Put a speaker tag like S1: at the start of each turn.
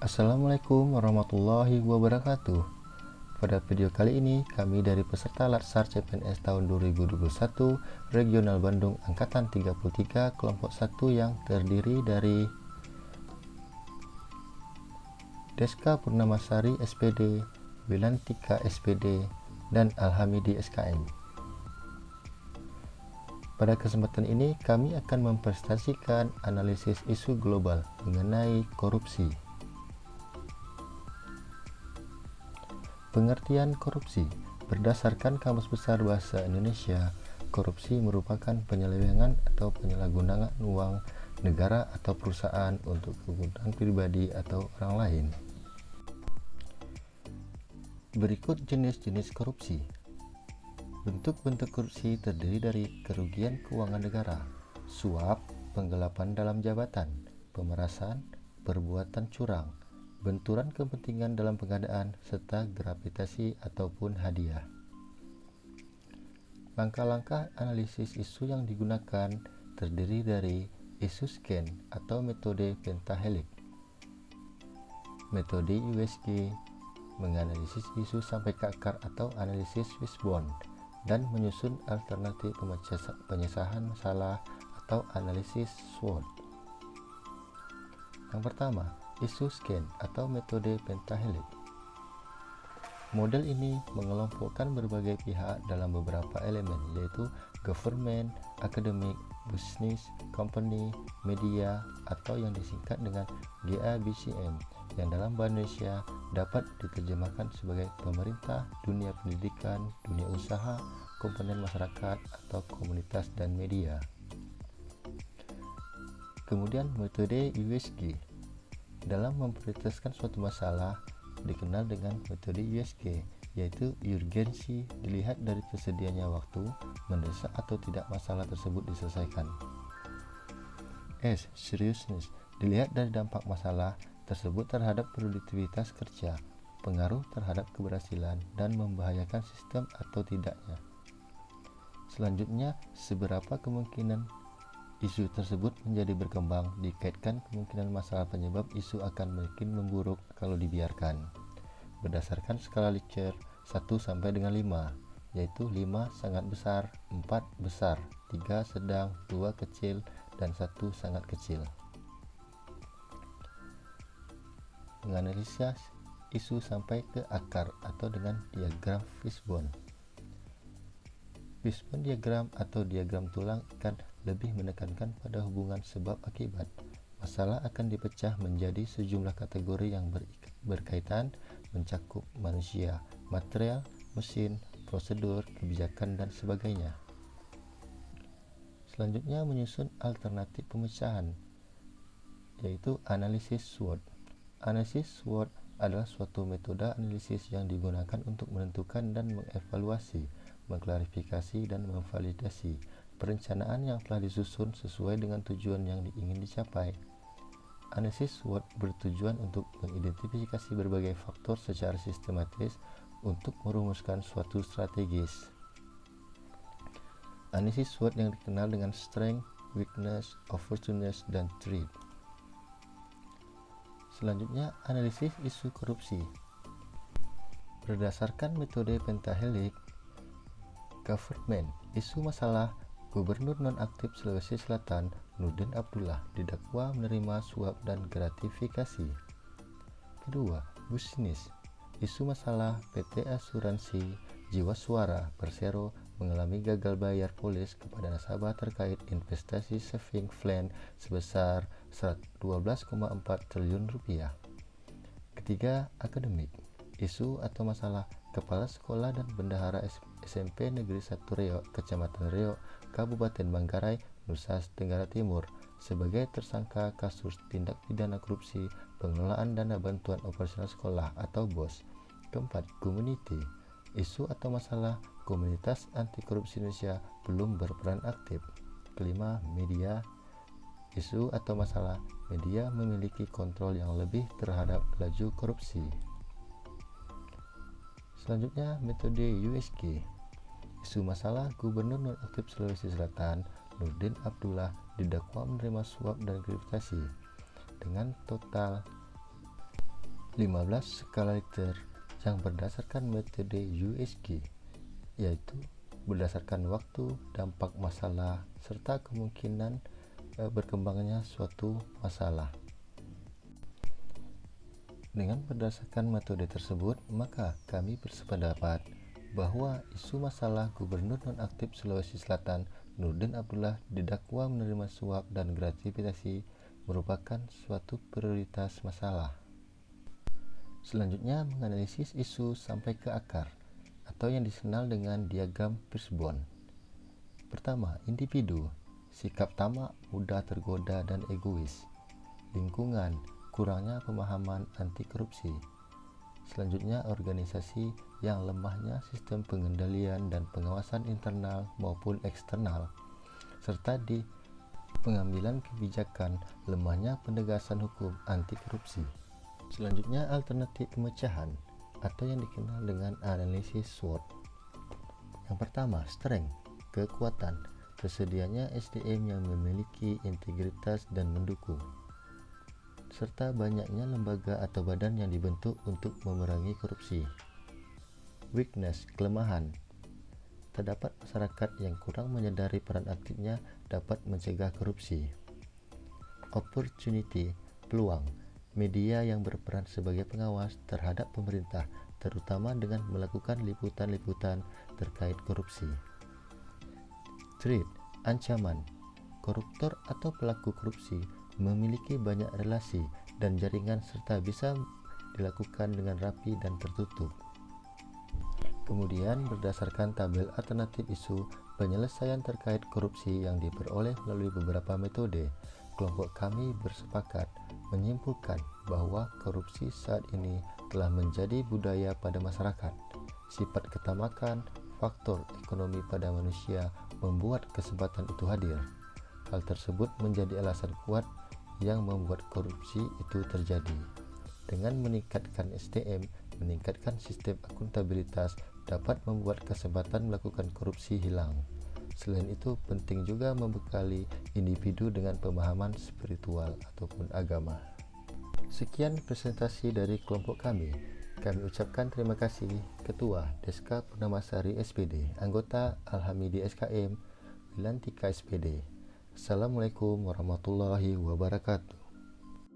S1: Assalamualaikum warahmatullahi wabarakatuh. Pada video kali ini, kami dari peserta Latsar CPNS tahun 2021 Regional Bandung Angkatan 33 Kelompok 1 yang terdiri dari Deska Purnamasari SPD, Wilantika SPD, dan Alhamidi SKM. Pada kesempatan ini, kami akan mempresentasikan analisis isu global mengenai korupsi. Pengertian korupsi berdasarkan Kamus Besar Bahasa Indonesia, korupsi merupakan penyelewengan atau penyalahgunaan uang negara atau perusahaan untuk kegunaan pribadi atau orang lain. Berikut jenis-jenis korupsi. Bentuk-bentuk korupsi terdiri dari kerugian keuangan negara, suap, penggelapan dalam jabatan, pemerasan, perbuatan curang, benturan kepentingan dalam pengadaan, serta gravitasi ataupun hadiah. Langkah-langkah analisis isu yang digunakan terdiri dari isu scan atau metode pentahelik, metode USG, menganalisis isu sampai ke akar atau analisis wishbone, dan menyusun alternatif penyesahan masalah atau analisis SWOT. Yang pertama, isu scan atau metode pentahelik. Model ini mengelompokkan berbagai pihak dalam beberapa elemen, yaitu government, academic, business, company, media, atau yang disingkat dengan GABCM, yang dalam bahasa Indonesia dapat diterjemahkan sebagai pemerintah, dunia pendidikan, dunia usaha, komponen masyarakat, atau komunitas dan media. Kemudian metode USG dalam memprioritaskan suatu masalah dikenal dengan metode USG, yaitu urgensi dilihat dari tersedianya waktu, mendesak atau tidak masalah tersebut diselesaikan. S. Seriousness dilihat dari dampak masalah tersebut terhadap produktivitas kerja, pengaruh terhadap keberhasilan, dan membahayakan sistem atau tidaknya. Selanjutnya, seberapa kemungkinan isu tersebut menjadi berkembang, dikaitkan kemungkinan masalah penyebab isu akan makin memburuk kalau dibiarkan. Berdasarkan skala Likert 1 sampai dengan 5, yaitu 5 sangat besar, 4 besar, 3 sedang, 2 kecil, dan 1 sangat kecil. Menganalisa isu sampai ke akar atau dengan diagram fishbone. Fishbone diagram atau diagram tulang akan lebih menekankan pada hubungan sebab akibat. Masalah akan dipecah menjadi sejumlah kategori yang berkaitan, mencakup manusia, material, mesin, prosedur, kebijakan, dan sebagainya. Selanjutnya menyusun alternatif pemecahan, yaitu analisis SWOT. Analisis SWOT adalah suatu metode analisis yang digunakan untuk menentukan dan mengevaluasi, mengklarifikasi, dan memvalidasi perencanaan yang telah disusun sesuai dengan tujuan yang ingin dicapai. Analisis SWOT bertujuan untuk mengidentifikasi berbagai faktor secara sistematis untuk merumuskan suatu strategis. Analisis SWOT yang dikenal dengan strength, weakness, opportunities, dan threat. Selanjutnya, analisis isu korupsi. Berdasarkan metode pentahelik, government, isu masalah Gubernur nonaktif Sulawesi Selatan Nurdin Abdullah didakwa menerima suap dan gratifikasi. Kedua, bisnis, isu masalah PT Asuransi Jiwaswara Persero mengalami gagal bayar polis kepada nasabah terkait investasi saving plan sebesar 12,4 triliun rupiah. Ketiga, akademik, isu atau masalah kepala sekolah dan bendahara SMP Negeri 1 Reo, Kecamatan Reo, Kabupaten Manggarai, Nusa Tenggara Timur sebagai tersangka kasus tindak pidana korupsi pengelolaan dana bantuan operasional sekolah atau BOS. Keempat, community, isu atau masalah komunitas anti korupsi Indonesia belum berperan aktif. Kelima, media, isu atau masalah media memiliki kontrol yang lebih terhadap laju korupsi. Selanjutnya, metode USG, isu masalah Gubernur nonaktif Sulawesi Selatan Nurdin Abdullah didakwa menerima suap dan gratifikasi dengan total 15 skala liter yang berdasarkan metode USG, yaitu berdasarkan waktu, dampak masalah, serta kemungkinan berkembangnya suatu masalah. Dengan berdasarkan metode tersebut, maka kami bersependapat bahwa isu masalah Gubernur Nonaktif Sulawesi Selatan Nurdin Abdullah didakwa menerima suap dan gratifikasi merupakan suatu prioritas masalah. Selanjutnya, menganalisis isu sampai ke akar, atau yang dikenal dengan diagram Fishbone. Pertama, individu, sikap tamak, mudah tergoda dan egois. Lingkungan, kurangnya pemahaman anti korupsi. Selanjutnya, organisasi yang lemahnya sistem pengendalian dan pengawasan internal maupun eksternal, serta di pengambilan kebijakan lemahnya penegasan hukum anti korupsi. Selanjutnya, alternatif pemecahan atau yang dikenal dengan analisis SWOT. Yang pertama, strength, kekuatan, tersedianya SDM yang memiliki integritas dan mendukung, serta banyaknya lembaga atau badan yang dibentuk untuk memerangi korupsi. Weakness, kelemahan, terdapat masyarakat yang kurang menyadari peran aktifnya dapat mencegah korupsi. Opportunity, peluang, media yang berperan sebagai pengawas terhadap pemerintah, terutama dengan melakukan liputan-liputan terkait korupsi. Threat, ancaman, koruptor atau pelaku korupsi memiliki banyak relasi dan jaringan serta bisa dilakukan dengan rapi dan tertutup. Kemudian, berdasarkan tabel alternatif isu penyelesaian terkait korupsi yang diperoleh melalui beberapa metode, kelompok kami bersepakat menyimpulkan bahwa korupsi saat ini telah menjadi budaya pada masyarakat. Sifat ketamakan, faktor ekonomi pada manusia membuat kesempatan itu hadir. Hal tersebut menjadi alasan kuat yang membuat korupsi itu terjadi. Dengan meningkatkan SDM, meningkatkan sistem akuntabilitas dapat membuat kesempatan melakukan korupsi hilang. Selain itu, penting juga membekali individu dengan pemahaman spiritual ataupun agama. Sekian presentasi dari kelompok kami. Kami ucapkan terima kasih Ketua Deska Purnamasari SPD, anggota Alhamidi SKM, Wilantika SPD. Assalamualaikum warahmatullahi wabarakatuh.